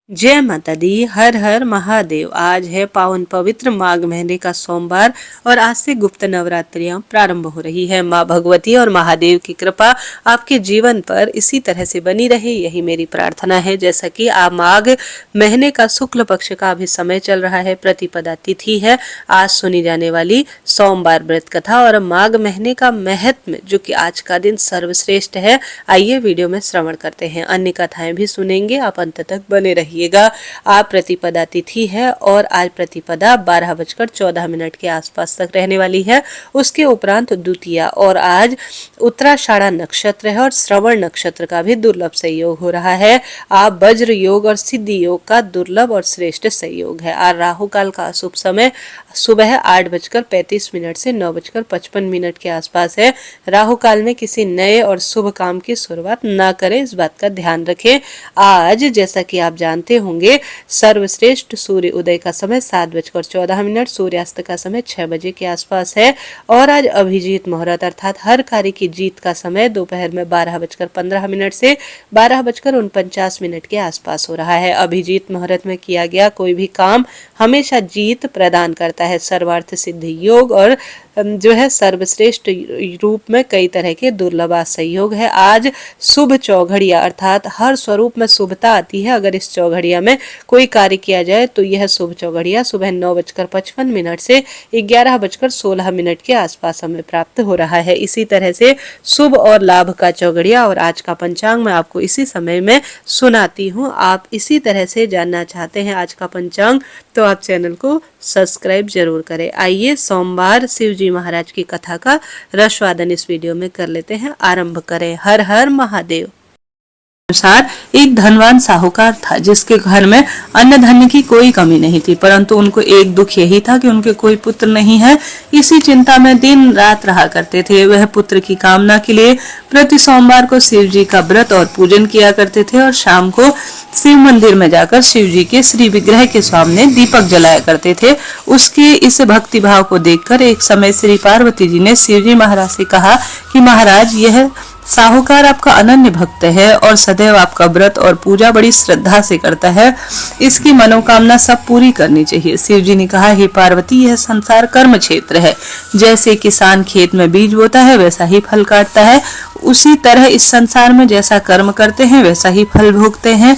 जय माता दी। हर हर महादेव। आज है पावन पवित्र माघ महीने का सोमवार और आज से गुप्त नवरात्रियां प्रारंभ हो रही है। माँ भगवती और महादेव की कृपा आपके जीवन पर इसी तरह से बनी रहे, यही मेरी प्रार्थना है। जैसा कि आप माघ महीने का शुक्ल पक्ष का अभी समय चल रहा है, प्रतिपदा तिथि है, आज सुनी जाने वाली सोमवार व्रत कथा और माघ महीने का महत्व जो कि आज का दिन सर्वश्रेष्ठ है, आइए वीडियो में श्रवण करते हैं। अन्य कथाएं भी सुनेंगे, आप अंत तक बने रहिए। आज प्रतिपदा तिथि है और आज प्रतिपदा 12:14 के आसपास तक रहने वाली है। उसके उपरांत द्वितीया और आज उत्तराषाढ़ा नक्षत्र है और श्रवण नक्षत्र का भी दुर्लभ संयोग हो रहा है। आप वज्र योग और सिद्धि योग का दुर्लभ और श्रेष्ठ संयोग है। आज राहु काल का शुभ समय सुबह 8:35 से 9:55 के आसपास है। राहु काल में किसी नए और शुभ काम की शुरुआत ना करें, इस बात का ध्यान रखें। आज जैसा कि आप जानते होंगे सर्वश्रेष्ठ सूर्य उदय का समय 7:14, सूर्यास्त का समय 6 बजे के आसपास है और आज अभिजीत मुहूर्त अर्थात हर कार्य की जीत का समय दोपहर में 12:15 से 12:49 के आसपास हो रहा है। अभिजीत मुहूर्त में किया गया कोई भी काम हमेशा जीत प्रदान करता है। सर्वार्थ सिद्धि योग और जो है सर्वश्रेष्ठ रूप में कई तरह के दुर्लभ संयोग है। आज शुभ चौघड़िया अर्थात हर स्वरूप में शुभता आती है। अगर इस चौघड़िया में कोई कार्य किया जाए तो यह शुभ चौघड़िया सुबह 9:55 से 11:16 के आसपास हमें प्राप्त हो रहा है। इसी तरह से शुभ और लाभ का चौघड़िया और आज का पंचांग मैं आपको इसी समय में सुनाती हूँ। आप इसी तरह से जानना चाहते हैं आज का पंचांग तो आप चैनल को सब्सक्राइब जरूर करें। आइए सोमवार शिव जी महाराज की कथा का रसवादन इस वीडियो में कर लेते हैं। आरंभ करें। हर हर महादेव। अनुसार एक धनवान साहूकार था जिसके घर में अन्न धन्य की कोई कमी नहीं थी, परंतु उनको एक दुख यही था कि उनके कोई पुत्र नहीं है। इसी चिंता में दिन रात रहा करते थे। वह पुत्र की कामना के लिए प्रति सोमवार को शिव जी का व्रत और पूजन किया करते थे और शाम को शिव मंदिर में जाकर शिव जी के श्री विग्रह के सामने दीपक जलाया करते थे। उसके इस भक्ति भाव को देखकर एक समय श्री पार्वती जी ने शिव जी महाराज से कहा कि महाराज, यह साहूकार आपका अनन्य भक्त है और सदैव आपका व्रत और पूजा बड़ी श्रद्धा से करता है। इसकी मनोकामना सब पूरी करनी चाहिए। शिव जी ने कहा, हे पार्वती, यह संसार कर्म क्षेत्र है। जैसे किसान खेत में बीज बोता है वैसा ही फल काटता है, उसी तरह इस संसार में जैसा कर्म करते हैं वैसा ही फल भोगते हैं।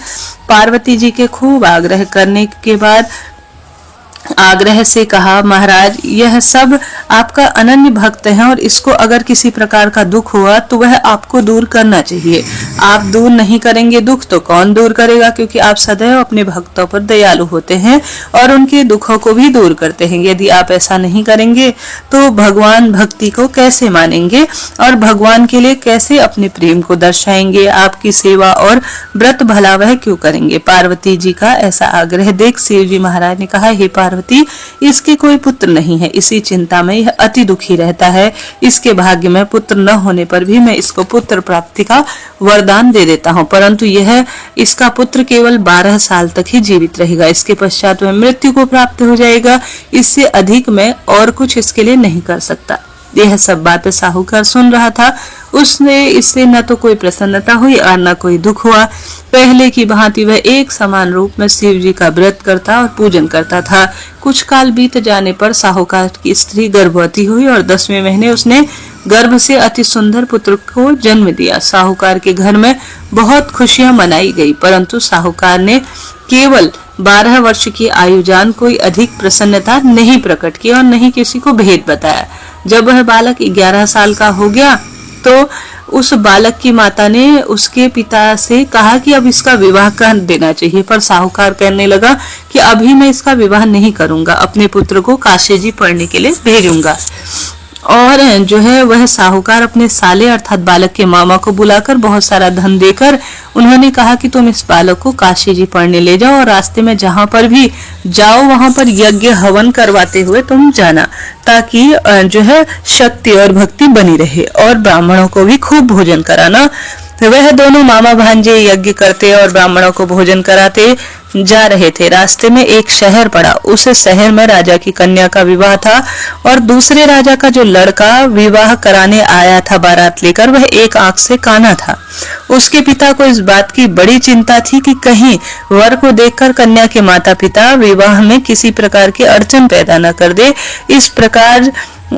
पार्वती जी के खूब आग्रह करने के बाद आग्रह से कहा, महाराज, यह सब आपका अनन्य भक्त है और इसको अगर किसी प्रकार का दुख हुआ तो वह आपको दूर करना चाहिए। आप दूर नहीं करेंगे दुख तो कौन दूर करेगा, क्योंकि आप सदैव अपने भक्तों पर दयालु होते हैं और उनके दुखों को भी दूर करते हैं। यदि आप ऐसा नहीं करेंगे तो भगवान भक्ति को कैसे मानेंगे और भगवान के लिए कैसे अपने प्रेम को दर्शाएंगे। आपकी सेवा और व्रत भला वह क्यों करेंगे। पार्वती जी का ऐसा आग्रह देख शिव जी महाराज ने कहा, हे पार्वती, इसके कोई पुत्र नहीं है। इसी चिंता में यह अति दुखी रहता है। इसके भाग्य में पुत्र न होने पर भी मैं इसको पुत्र प्राप्ति का वरदान दे देता हूँ, परंतु यह इसका पुत्र केवल 12 साल तक ही जीवित रहेगा। इसके पश्चात वह मृत्यु को प्राप्त हो जाएगा। इससे अधिक मैं और कुछ इसके लिए नहीं कर सकता। यह सब बातें साहूकार सुन रहा था। उसने इससे न तो कोई प्रसन्नता हुई और न कोई दुख हुआ। पहले की भांति वह एक समान रूप में शिव जी का व्रत करता और पूजन करता था। कुछ काल बीत जाने पर साहूकार की स्त्री गर्भवती हुई और 10वें महीने उसने गर्भ से अति सुंदर पुत्र को जन्म दिया। साहूकार के घर में बहुत खुशियां मनाई गई, परंतु साहूकार ने केवल 12 वर्ष की आयु जान कोई अधिक प्रसन्नता नहीं प्रकट की और नहीं किसी को भेद बताया। जब वह बालक 11 साल का हो गया तो उस बालक की माता ने उसके पिता से कहा कि अब इसका विवाह कर देना चाहिए, पर साहूकार कहने लगा कि अभी मैं इसका विवाह नहीं करूंगा, अपने पुत्र को काशी जी पढ़ने के लिए भेजूंगा। और जो है वह साहूकार अपने साले अर्थात बालक के मामा को बुलाकर बहुत सारा धन देकर उन्होंने कहा कि तुम इस बालक को काशी जी पढ़ने ले जाओ और रास्ते में जहां पर भी जाओ वहां पर यज्ञ हवन करवाते हुए तुम जाना, ताकि जो है शक्ति और भक्ति बनी रहे, और ब्राह्मणों को भी खूब भोजन कराना। वह दोनों मामा भांजे यज्ञ करते और ब्राह्मणों को भोजन कराते। जा रहे थे। रास्ते में एक शहर पड़ा। उस शहर में राजा की कन्या का विवाह था और दूसरे राजा का जो लड़का विवाह कराने आया था बारात लेकर, वह एक आंख से काना था। उसके पिता को इस बात की बड़ी चिंता थी कि कहीं वर को देखकर कन्या के माता पिता विवाह में किसी प्रकार की अड़चन पैदा न कर दे।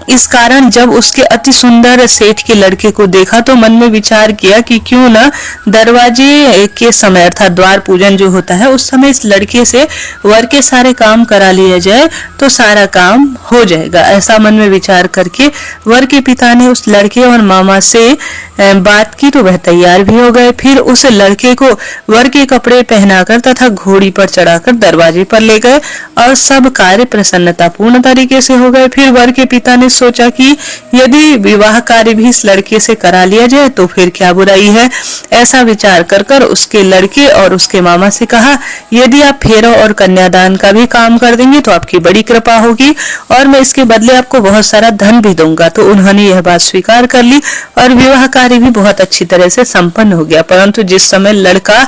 इस कारण जब उसके अति सुंदर सेठ के लड़के को देखा तो मन में विचार किया कि क्यों न दरवाजे के समय अर्थात द्वार पूजन जो होता है उस समय इस लड़के से वर के सारे काम करा लिया जाए तो सारा काम हो जाएगा। ऐसा मन में विचार करके वर के पिता ने उस लड़के और मामा से बात की तो वह तैयार भी हो गए। फिर उस लड़के को वर के कपड़े पहनाकर तथा घोड़ी पर चढ़ाकर दरवाजे पर ले गए और सब कार्य प्रसन्नतापूर्ण तरीके से हो गए। फिर वर के पिता ने सोचा कि यदि विवाह कार्य भी इस लड़के से करा लिया जाए तो फिर क्या बुराई है। ऐसा विचार कर उसके लड़के और उसके मामा से कहा, यदि आप फेरों और कन्यादान का भी काम कर देंगे तो आपकी बड़ी कृपा होगी और मैं इसके बदले आपको बहुत सारा धन भी दूंगा। तो उन्होंने यह बात स्वीकार कर ली और विवाह कार्य भी बहुत अच्छी तरह से संपन्न हो गया। परंतु जिस समय लड़का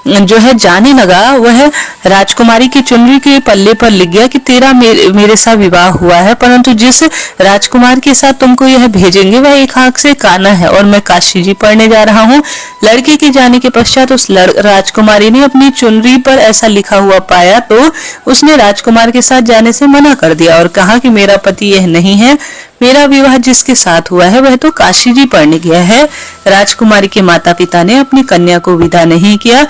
जो है जाने लगा, वह राजकुमारी की चुनरी के पल्ले पर लिख गया कि तेरा मेरे साथ विवाह हुआ है, परंतु जिस राजकुमार के साथ तुमको यह भेजेंगे वह एक आंख से काना है और मैं काशी जी पढ़ने जा रहा हूँ। लड़के के जाने के पश्चात उस राजकुमारी ने अपनी चुनरी पर ऐसा लिखा हुआ पाया तो उसने राजकुमार के साथ जाने से मना कर दिया और कहा कि मेरा पति यह नहीं है, मेरा विवाह जिसके साथ हुआ है वह तो काशी जी पढ़ने गया है। राजकुमारी के माता पिता ने अपनी कन्या को विदा नहीं किया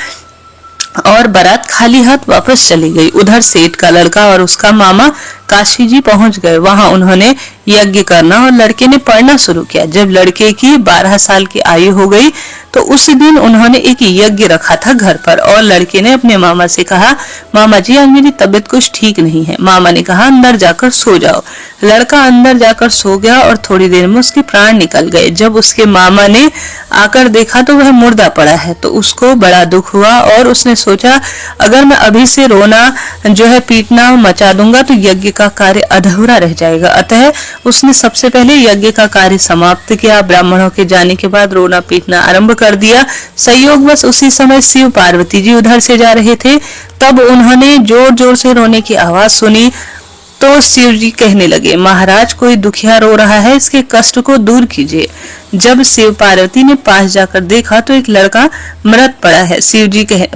और बारात खाली हाथ वापस चली गई। उधर सेठ का लड़का और उसका मामा काशी जी पहुंच गए। वहां उन्होंने यज्ञ करना और लड़के ने पढ़ना शुरू किया। जब लड़के की 12 साल की आयु हो गई तो उस दिन उन्होंने एक यज्ञ रखा था घर पर और लड़के ने अपने मामा से कहा, मामा जी आज मेरी तबीयत कुछ ठीक नहीं है। मामा ने कहा अंदर जाकर सो जाओ। लड़का अंदर जाकर सो गया और थोड़ी देर में उसके प्राण निकल गए। जब उसके मामा ने आकर देखा तो वह मुर्दा पड़ा है तो उसको बड़ा दुख हुआ और उसने सोचा अगर मैं अभी से रोना जो है पीटना मचा दूंगा तो यज्ञ का कार्य अधूरा रह जाएगा। अतः उसने सबसे पहले यज्ञ का कार्य समाप्त किया। ब्राह्मणों के जाने के बाद रोना पीटना आरंभ कर दिया। संयोगवश उसी समय शिव पार्वती जी उधर से जा रहे थे। तब उन्होंने जोर जोर से रोने की आवाज सुनी तो शिव जी कहने लगे, महाराज कोई दुखिया रो रहा है, इसके कष्ट को दूर कीजिए। जब शिव पार्वती ने पास जाकर देखा तो एक लड़का मृत पड़ा है।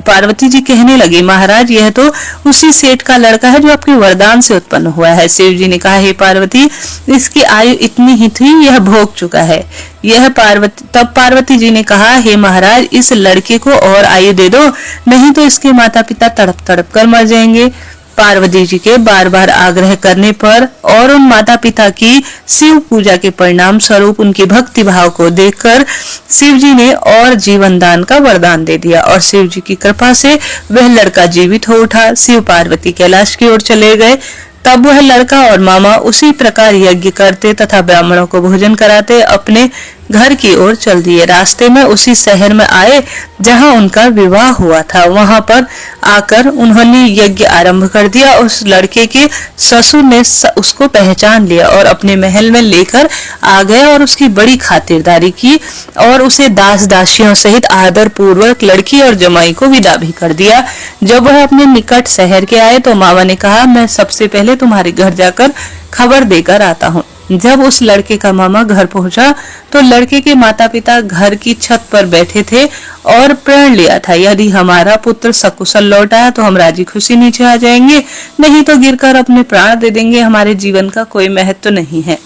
पार्वती जी कहने लगी, महाराज यह तो उसी सेठ का लड़का है जो आपके वरदान से उत्पन्न हुआ है। शिव जी ने कहा, हे पार्वती इसकी आयु इतनी ही थी, यह भोग चुका है। तब पार्वती जी ने कहा, हे महाराज इस लड़के को और आयु दे दो, नहीं तो इसके माता पिता तड़प तड़प कर मर जाएंगे। पार्वती जी के बार बार आग्रह करने पर और उन माता पिता की शिव पूजा के परिणाम स्वरूप उनकी भक्ति भाव को देखकर शिव जी ने और जीवन दान का वरदान दे दिया और शिव जी की कृपा से वह लड़का जीवित हो उठा। शिव पार्वती कैलाश की ओर चले गए। तब वह लड़का और मामा उसी प्रकार यज्ञ करते तथा ब्राह्मणों को भोजन कराते अपने घर की ओर चल दिए। रास्ते में उसी शहर में आए जहां उनका विवाह हुआ था। वहां पर आकर उन्होंने यज्ञ आरंभ कर दिया। उस लड़के के ससुर ने उसको पहचान लिया और अपने महल में लेकर आ गए और उसकी बड़ी खातिरदारी की और उसे दास दासियों सहित आदर पूर्वक लड़की और जमाई को विदा भी कर दिया। जब वह अपने निकट शहर के आए तो मामा ने कहा, मैं सबसे पहले तुम्हारे घर जाकर खबर देकर आता हूँ। जब उस लड़के का मामा घर पहुंचा तो लड़के के माता पिता घर की छत पर बैठे थे और प्रण लिया था, यदि हमारा पुत्र सकुशल लौट आया तो हम राजी खुशी नीचे आ जाएंगे, नहीं तो गिरकर अपने प्राण दे देंगे, हमारे जीवन का कोई महत्व नहीं है।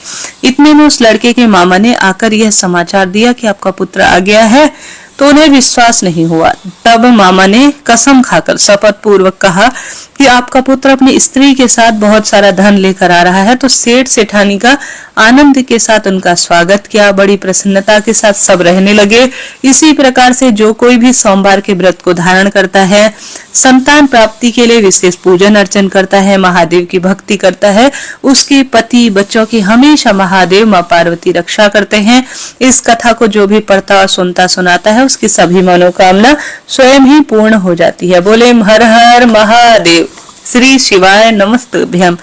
इतने में उस लड़के के मामा ने आकर यह समाचार दिया कि आपका पुत्र आ गया है, तो उन्हें विश्वास नहीं हुआ। तब मामा ने कसम खाकर शपथ पूर्वक कहा कि आपका पुत्र अपनी स्त्री के साथ बहुत सारा धन लेकर आ रहा है। तो सेठ सेठानी का आनंद के साथ उनका स्वागत किया, बड़ी प्रसन्नता के साथ सब रहने लगे। इसी प्रकार से जो कोई भी सोमवार के व्रत को धारण करता है, संतान प्राप्ति के लिए विशेष पूजन अर्चन करता है, महादेव की भक्ति करता है, उसके पति बच्चों की हमेशा महादेव माँ पार्वती रक्षा करते हैं। इस कथा को जो भी पढ़ता और सुनता सुनाता है उसकी सभी मनोकामना स्वयं ही पूर्ण हो जाती है। बोले हर हर महादेव। श्री शिवाय नमस्तुभ्यम।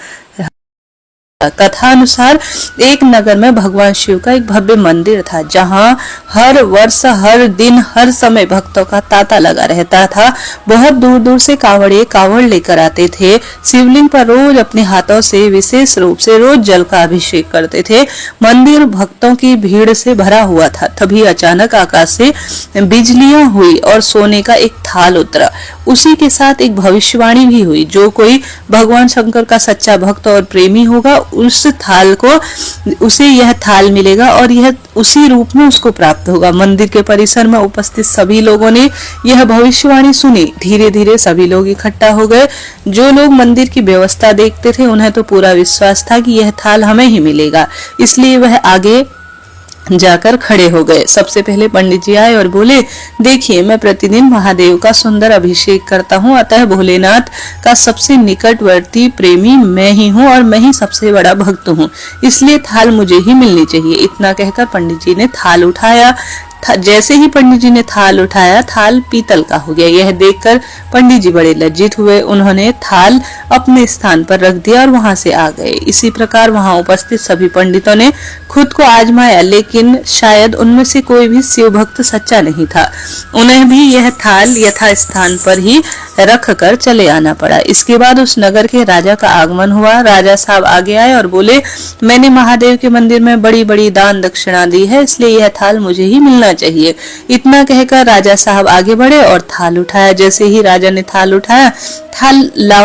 कथा अनुसार एक नगर में भगवान शिव का एक भव्य मंदिर था, जहां हर वर्ष, हर दिन, हर समय भक्तों का तांता लगा रहता था। बहुत दूर दूर से कांवड़िए कांवड़ लेकर आते थे। शिवलिंग पर रोज अपने हाथों से विशेष रूप से रोज जल का अभिषेक करते थे। मंदिर भक्तों की भीड़ से भरा हुआ था। तभी अचानक आकाश से बिजलियां हुई और सोने का एक थाल उतरा। उसी के साथ एक भविष्यवाणी भी हुई, जो कोई भगवान शंकर का सच्चा भक्त और प्रेमी होगा उसे यह थाल मिलेगा और यह उसी रूप में उसको प्राप्त होगा। मंदिर के परिसर में उपस्थित सभी लोगों ने यह भविष्यवाणी सुनी। धीरे धीरे सभी लोग इकट्ठा हो गए। जो लोग मंदिर की व्यवस्था देखते थे, उन्हें तो पूरा विश्वास था कि यह थाल हमें ही मिलेगा, इसलिए वह आगे जाकर खड़े हो गए। सबसे पहले पंडित जी आए और बोले, देखिए, मैं प्रतिदिन महादेव का सुंदर अभिषेक करता हूँ, अतः भोलेनाथ का सबसे निकटवर्ती प्रेमी मैं ही हूँ और मैं ही सबसे बड़ा भक्त हूँ, इसलिए थाल मुझे ही मिलनी चाहिए। इतना कहकर पंडित जी ने थाल उठाया। जैसे ही पंडित जी ने थाल उठाया, थाल पीतल का हो गया। यह देखकर पंडित जी बड़े लज्जित हुए। उन्होंने थाल अपने स्थान पर रख दिया और वहां से आ गए। इसी प्रकार वहां उपस्थित सभी पंडितों ने खुद को आजमाया, लेकिन शायद उनमें से कोई भी शिव भक्त सच्चा नहीं था। उन्हें भी यह थाल यथा स्थान पर ही रख कर चले आना पड़ा। इसके बाद उस नगर के राजा का आगमन हुआ। राजा साहब आगे आए और बोले, मैंने महादेव के मंदिर में बड़ी बड़ी दान दक्षिणा दी है, इसलिए यह थाल मुझे ही मिलना चाहिए। इतना कहकर राजा साहब आगे बढ़े और थाल उठाया। जैसे ही राजा ने थाल उठाया, थाल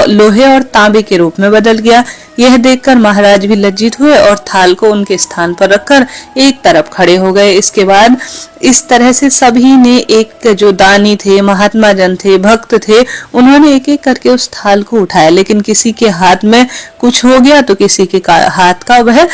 लोहे और तांबे के रूप में बदल गया। यह देखकर महाराज भी लज्जित हुए और थाल को उनके स्थान पर रखकर एक तरफ खड़े हो गए। इसके बाद इस तरह से सभी ने, एक जो दानी थे, महात्मा जन थे, भक्त थे, उन्होंने एक एक करके उस थाल को उठाया, लेकिन किसी के हाथ में कुछ हो गया तो किसी के हाथ का वह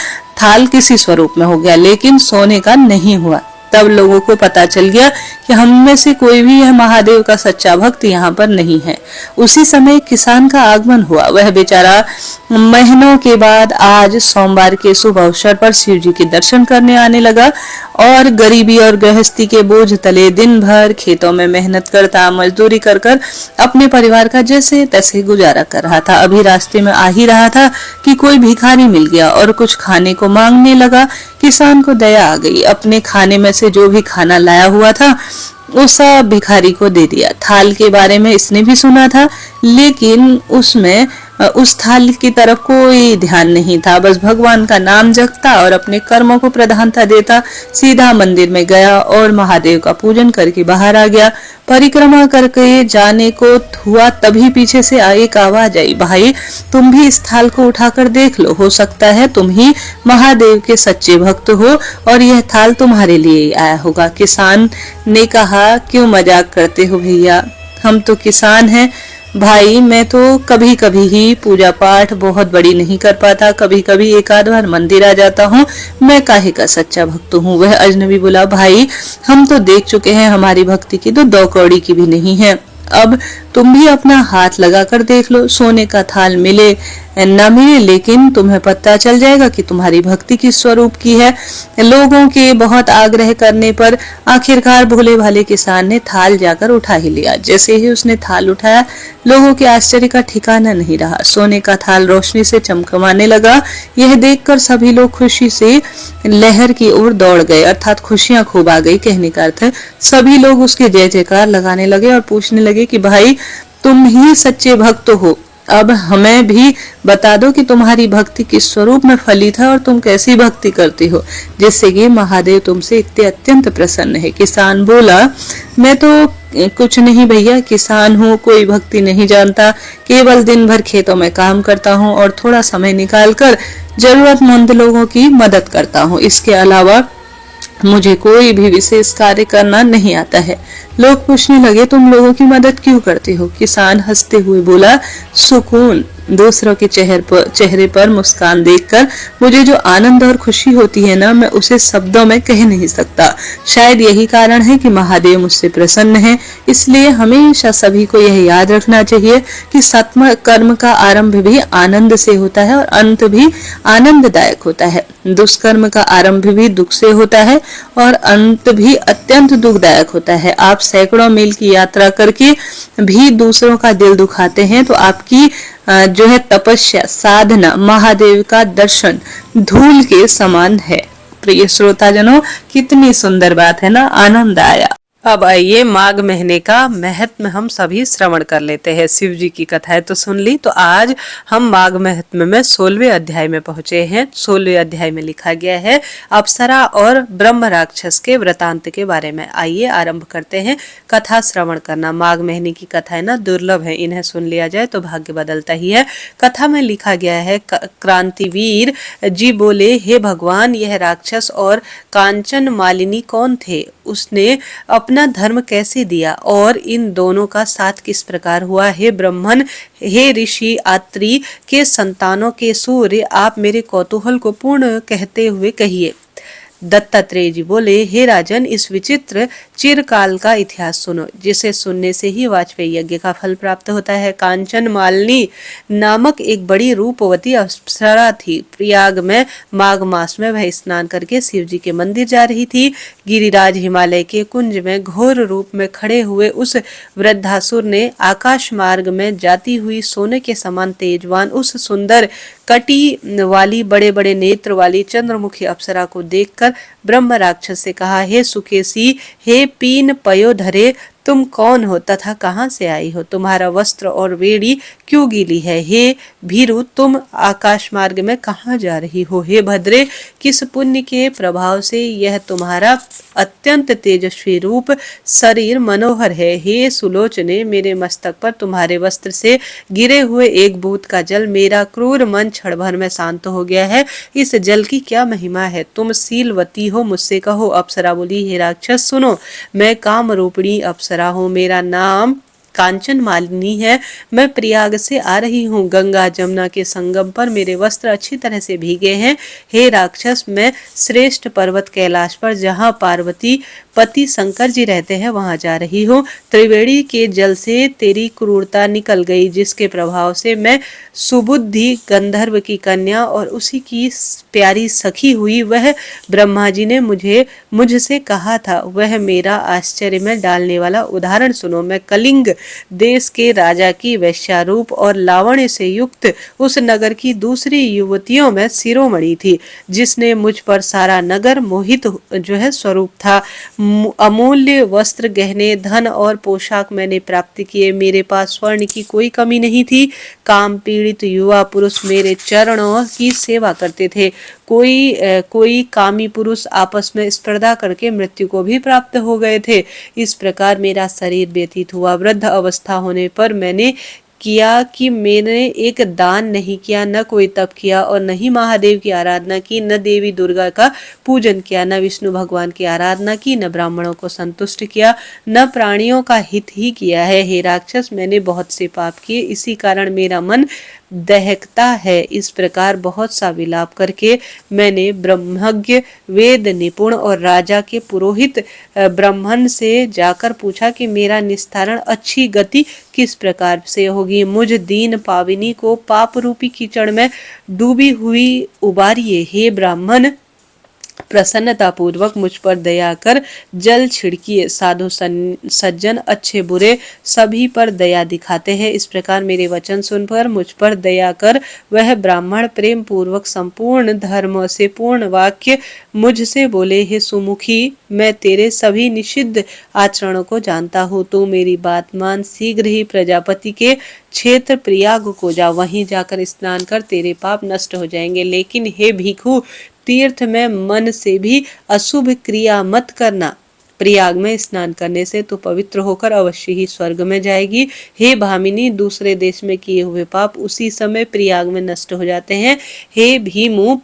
थाल किसी स्वरूप में हो गया, लेकिन सोने का नहीं हुआ। तब लोगों को पता चल गया कि हम में से कोई भी यह महादेव का सच्चा भक्त यहाँ पर नहीं है। उसी समय किसान का आगमन हुआ। वह बेचारा महीनों के बाद आज सोमवार के शुभ अवसर पर शिव जी के दर्शन करने आने लगा और गरीबी और गृहस्थी के बोझ तले दिन भर खेतों में मेहनत करता, मजदूरी कर कर अपने परिवार का जैसे तैसे गुजारा कर रहा था। अभी रास्ते में आ ही रहा था कि कोई भिखारी मिल गया और कुछ खाने को मांगने लगा। किसान को दया आ गई। अपने खाने में से जो भी खाना लाया हुआ था उस भिखारी को दे दिया। थाल के बारे में इसने भी सुना था, लेकिन उसमें उस थाल की तरफ कोई ध्यान नहीं था। बस भगवान का नाम जपता और अपने कर्मों को प्रधानता देता। सीधा मंदिर में गया और महादेव का पूजन करके बाहर आ गया। परिक्रमा करके जाने को हुआ, तभी पीछे से एक आवाज आई, भाई तुम भी इस थाल को उठाकर देख लो, हो सकता है तुम ही महादेव के सच्चे भक्त हो और यह थाल तुम्हारे लिए आया होगा। किसान ने कहा, क्यों मजाक करते हो भैया, हम तो किसान हैं भाई, मैं तो कभी कभी ही पूजा पाठ बहुत बड़ी नहीं कर पाता, कभी कभी एक आध बार मंदिर आ जाता हूँ, मैं काहे का सच्चा भक्त हूँ। वह अजनबी बोला, भाई हम तो देख चुके हैं, हमारी भक्ति की तो 2 कौड़ी की भी नहीं है। अब तुम भी अपना हाथ लगाकर देख लो, सोने का थाल मिले न मिले, लेकिन तुम्हें पता चल जाएगा कि तुम्हारी भक्ति किस स्वरूप की है। लोगों के बहुत आग्रह करने पर आखिरकार भोले भाले किसान ने थाल जाकर उठा ही लिया। जैसे ही उसने थाल उठाया, लोगों के आश्चर्य का ठिकाना नहीं रहा। सोने का थाल रोशनी से चमकमाने लगा। यह देखकर सभी लोग खुशी से लहर की ओर दौड़ गए, अर्थात खुशियां खूब आ गई। कहने का अर्थ है सभी लोग उसके जय जयकार लगाने लगे और पूछने लगे कि भाई तुम ही सच्चे भक्त हो, अब हमें भी बता दो कि तुम्हारी भक्ति किस स्वरूप में फलित है और तुम कैसी भक्ति करती हो, जिससे कि महादेव तुमसे इतने अत्यंत प्रसन्न है। किसान बोला, मैं तो कुछ नहीं भैया, किसान हूँ, कोई भक्ति नहीं जानता, केवल दिन भर खेतों में काम करता हूँ और थोड़ा समय निकालकर जरूरतमंद लोगों की मदद करता हूँ। इसके अलावा मुझे कोई भी विशेष कार्य करना नहीं आता है। लोग पूछने लगे, तुम लोगों की मदद क्यों करते हो? किसान हंसते हुए बोला, सुकून। दूसरों के चेहरे पर मुस्कान देखकर मुझे जो आनंद और खुशी होती है ना, मैं उसे शब्दों में कह नहीं सकता। शायद यही कारण है कि महादेव मुझसे प्रसन्न है। इसलिए हमेशा सभी को यह याद रखना चाहिए कि सत्म कर्म का आरंभ भी आनंद से होता है और अंत भी आनंददायक होता है। दुष्कर्म का आरंभ भी दुख से होता है और अंत भी अत्यंत दुखदायक होता है। आप सैकड़ों मील की यात्रा करके भी दूसरों का दिल दुखाते हैं तो आपकी जो है तपस्या, साधना, महादेव का दर्शन धूल के समान है। प्रिय श्रोताजनों, कितनी सुंदर बात है ना, आनंद आया। अब आइए माघ महीने का महत्व हम सभी श्रवण कर लेते हैं। शिव जी की कथाएं तो सुन ली, तो आज हम माघ महत्व में 16वें अध्याय में पहुंचे हैं। 16वें अध्याय में लिखा गया है अप्सरा और ब्रह्म राक्षस के वृतांत के बारे में। आइए आरंभ करते हैं कथा श्रवण करना। माघ महीने की कथाएं ना दुर्लभ है, इन्हें सुन लिया जाए तो भाग्य बदलता ही है। कथा में लिखा गया है क्रांतिवीर जी बोले, हे भगवान, यह राक्षस और कांचन मालिनी कौन थे? उसने अपना धर्म कैसे दिया और इन दोनों का साथ किस प्रकार हुआ? हे ब्राह्मण, हे ऋषि आत्रि के संतानों के सूर्य, आप मेरे कौतूहल को पूर्ण कहते हुए कहिए। दत्तात्रेय जी बोले, हे राजन, इस विचित्र चिरकाल का इतिहास सुनो, जिसे सुनने से ही वाजपेयी यज्ञ का फल प्राप्त होता है। कांचन मालिनी नामक एक बड़ी रूपवती अप्सरा थी। प्रयाग में माघ मास में वह स्नान करके शिव जी के मंदिर जा रही थी। गिरिराज हिमालय के कुंज में घोर रूप में खड़े हुए उस वृद्धासुर ने आकाश मार्ग में जाती हुई सोने के समान तेजवान उस सुंदर कटी वाली बड़े बड़े नेत्र वाली चंद्रमुखी अप्सरा को देखकर ब्रह्म राक्षस से कहा, हे सुकेशी, हे पीन पयोधरे, तुम कौन हो तथा कहां से आई हो? तुम्हारा वस्त्र और वेड़ी क्यों गीली है? हे भीरु, तुम आकाश मार्ग में कहां जा रही हो? हे भद्रे, किस पुण्य के प्रभाव से यह तुम्हारा अत्यंत तेजस्वी रूप शरीर मनोहर है? हे सुलोचने, मेरे मस्तक पर तुम्हारे वस्त्र से गिरे हुए एक बूंद का जल मेरा क्रूर मन क्षण भर में शांत हो गया है। इस जल की क्या महिमा है? तुम शीलवती हो, मुझसे कहो। अप्सरा बोली, हे राक्षस सुनो, मैं काम रूपिणी अप्सरा हूँ, मेरा नाम कांचन मालिनी है। मैं प्रयाग से आ रही हूँ। गंगा जमुना के संगम पर मेरे वस्त्र अच्छी तरह से भीगे हैं। हे राक्षस, मैं श्रेष्ठ पर्वत कैलाश पर, जहाँ पार्वती पति शंकर जी रहते हैं, वहां जा रही हूँ। त्रिवेणी के जल से तेरी क्रूरता निकल गई, जिसके प्रभाव से मैं सुबुद्धि गंधर्व की कन्या और उसी की प्यारी सखी हुई। वह ब्रह्मा जी ने मुझसे कहा था, वह मेरा आश्चर्य में डालने वाला उदाहरण सुनो। मैं कलिंग देश के राजा की वैश्यारूप और लावण्य से युक्त उस नगर की दूसरी युवतियों में शिरोमणि थी, जिसने मुझ पर सारा नगर मोहित जो है स्वरूप था। अमूल्य वस्त्र, गहने, धन और पोशाक मैंने प्राप्त किए। मेरे पास स्वर्ण की कोई कमी नहीं थी। काम पीड़ित युवा पुरुष मेरे चरणों की सेवा करते थे। कोई कामी पुरुष आपस में स्पर्धा करके मृत्यु को भी प्राप्त हो गए थे। इस प्रकार मेरा शरीर व्यतीत हुआ। वृद्ध अवस्था होने पर मैंने किया कि मैंने एक दान नहीं किया, न कोई तप किया और न ही महादेव की आराधना की, न देवी दुर्गा का पूजन किया, न विष्णु भगवान की आराधना की, न ब्राह्मणों को संतुष्ट किया, न प्राणियों का हित ही किया है। हे राक्षस, मैंने बहुत से पाप किए, इसी कारण मेरा मन दहकता है। इस प्रकार बहुत सा विलाप करके मैंने ब्रह्मज्ञ, वेद निपुण और राजा के पुरोहित ब्राह्मण से जाकर पूछा कि मेरा निस्तारण अच्छी गति किस प्रकार से होगी। मुझ दीन पाविनी को पाप रूपी कीचड़ में डूबी हुई उबारिए। हे ब्राह्मण, प्रसन्नता पूर्वक मुझ पर दया कर जल छिड़किए। साधु सज्जन अच्छे बुरे सभी पर दया दिखाते हैं। इस प्रकार मेरे वचन सुनकर मुझ पर दया कर वह ब्राह्मण प्रेम पूर्वक संपूर्ण धर्म से पूर्ण वाक्य मुझसे बोले, हे सुमुखी, मैं तेरे सभी निषिद्ध आचरणों को जानता हूँ। तू मेरी बात मान, शीघ्र ही प्रजापति के क्षेत्र प्रयाग को जा, वहीं जाकर स्नान कर, तेरे पाप नष्ट हो जाएंगे। लेकिन हे भिखु, तीर्थ में मन से भी अशुभ क्रिया मत करना। प्रयाग में स्नान करने से तो पवित्र होकर अवश्य ही स्वर्ग में जाएगी। हे भामिनी, दूसरे देश में किए हुए पाप उसी समय प्रयाग में नष्ट हो जाते हैं। हे भीमु,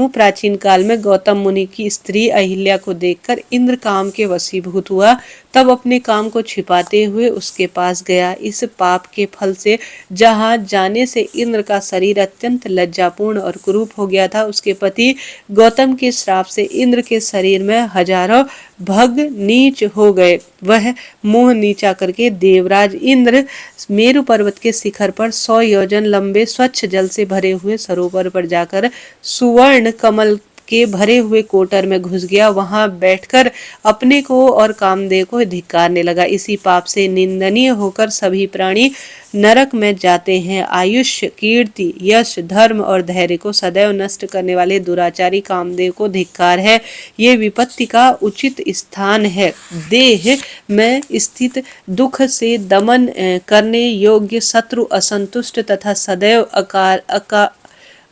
प्राचीन काल में गौतम मुनि की स्त्री अहिल्या को देखकर इंद्र काम के वशीभूत हुआ, तब अपने काम को छिपाते हुए उसके पास गया। इस पाप के फल से जहाँ जाने से इंद्र का शरीर अत्यंत लज्जापूर्ण और कुरूप हो गया था। उसके पति गौतम के श्राप से इंद्र के शरीर में हजारों भग नीच हो गए। वह मुंह नीचा करके देवराज इंद्र मेरु पर्वत के शिखर पर 100 योजन लंबे स्वच्छ जल से भरे हुए सरोवर पर जाकर सुवर्ण कमल के भरे हुए कोटर में घुस गया, वहां बैठकर अपने को और कामदेव को धिक्कारने लगा। इसी पाप से निंदनीय होकर सभी प्राणी नरक में जाते हैं। आयुष्य, कीर्ति, यश, धर्म और धैर्य को सदैव नष्ट करने वाले दुराचारी कामदेव को धिक्कार है। ये विपत्ति का उचित स्थान है। देह में स्थित दुख से दमन करने योग्य शत्रु, असंतुष्ट तथा सदैव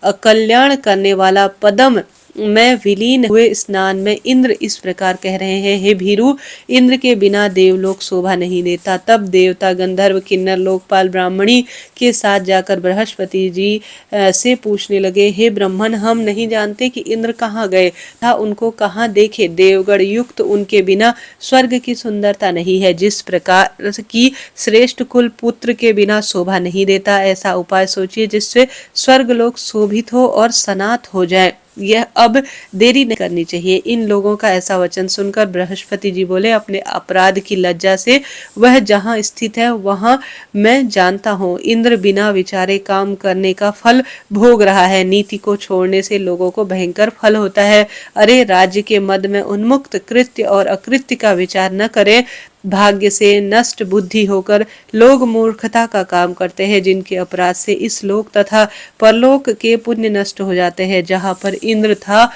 अकल्याण करने वाला पदम में विलीन हुए स्नान में इंद्र इस प्रकार कह रहे हैं, हे भीरु, इंद्र के बिना देवलोक शोभा नहीं देता। तब देवता, गंधर्व, किन्नर, लोकपाल ब्राह्मणी के साथ जाकर बृहस्पति जी से पूछने लगे, हे ब्राह्मण, हम नहीं जानते कि इंद्र कहाँ गए था, उनको कहाँ देखे। देवगण युक्त उनके बिना स्वर्ग की सुंदरता नहीं है। जिस प्रकार की श्रेष्ठ कुल पुत्र के बिना शोभा नहीं देता, ऐसा उपाय सोचिए जिससे स्वर्गलोक शोभित हो और सनात हो जाए। यह अब देरी नहीं करनी चाहिए। इन लोगों का ऐसा वचन सुनकर बृहस्पति जी बोले, अपने अपराध की लज्जा से वह जहाँ स्थित है वहां मैं जानता हूँ। इंद्र बिना विचारे काम करने का फल भोग रहा है। नीति को छोड़ने से लोगों को भयंकर फल होता है। अरे, राज्य के मद में उन्मुक्त कृत्य और अकृत्य का विचार न करें। भाग्य से नष्ट बुद्धि होकर लोग मूर्खता का काम करते हैं, जिनके अपराध से इस लोक तथा परलोक के पुण्य नष्ट हो जाते हैं। जहाँ पर इंद्र था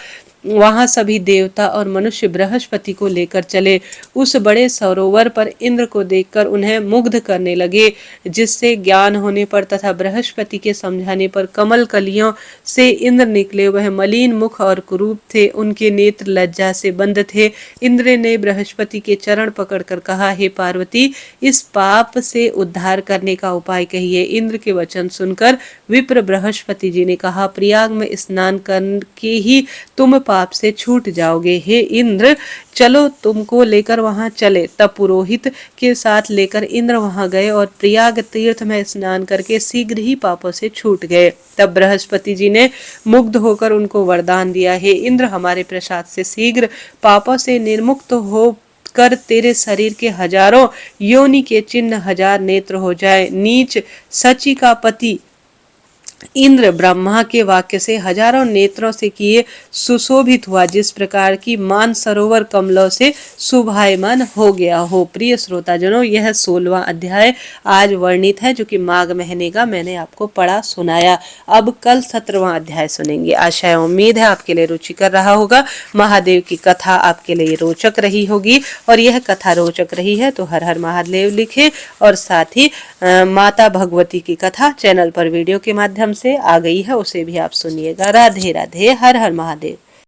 वहां सभी देवता और मनुष्य बृहस्पति को लेकर चले। उस बड़े सरोवर पर इंद्र को देखकर उन्हें मुग्ध करने लगे, जिससे ज्ञान होने पर तथा बृहस्पति के समझाने पर कमल कलियों से इंद्र निकले। वह मलिन मुख और कुरूप थे, उनके नेत्र लज्जा से बंद थे। इंद्र ने बृहस्पति के चरण पकड़कर कहा, हे पार्वती, इस पाप से उद्धार करने का उपाय कहिए। इंद्र के वचन सुनकर विप्र बृहस्पति जी ने कहा, प्रयाग में स्नान करके ही तुम पाप से छूट जाओगे। हे इंद्र, चलो तुमको लेकर वहां चले। तब पुरोहित के साथ लेकर इंद्र वहां गए और प्रयाग तीर्थ में स्नान करके शीघ्र ही पापों से छूट गए। तब बृहस्पति जी ने मुग्ध होकर उनको वरदान दिया, हे इंद्र, हमारे प्रसाद से शीघ्र पापों से निर्मुक्त हो कर तेरे शरीर के हजारों योनि के चिन्ह, हजार नेत्र हो जाए। नीच सची का पति इंद्र ब्रह्मा के वाक्य से हजारों नेत्रों से किए सुशोभित हुआ, जिस प्रकार की मान सरोवर कमलों से शोभायमान हो गया हो। प्रिय श्रोताजनों, यह 16वां अध्याय आज वर्णित है, जो कि माघ महीने का मैंने आपको पढ़ा सुनाया। अब कल 17वां अध्याय सुनेंगे। आशा उम्मीद है आपके लिए रुचिकर रहा होगा। महादेव की कथा आपके लिए रोचक रही होगी, और यह कथा रोचक रही है तो हर हर महादेव लिखे, और साथ ही माता भगवती की कथा चैनल पर वीडियो के माध्यम से आ गई है, उसे भी आप सुनिएगा। राधे राधे, हर हर महादेव।